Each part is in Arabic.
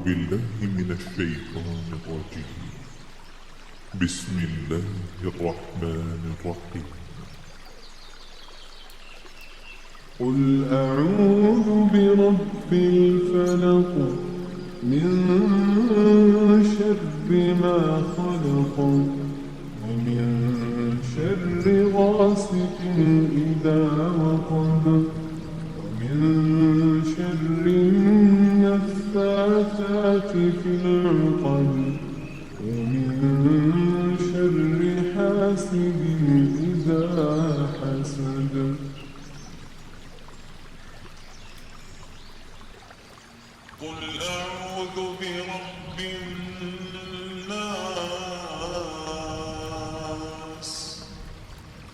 بالله من الشيطان الرجيم. بسم الله الرحمن الرحيم. قل أعوذ برب الفلق من شر ما خلق ومن شر غاسق إذا وقب ومن شر النفاثات في العقد ومن شر حاسد إذا حسد. قل أعوذ برب الناس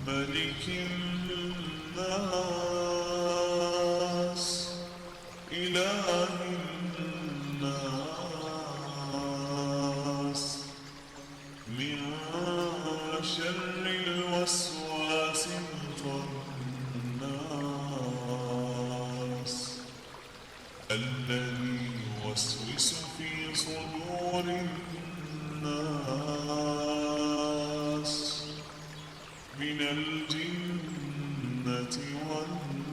ملك الناس إله الناس من شر الوسواس الخناس الذي يوسوس في صدور الناس من الجنة والناس.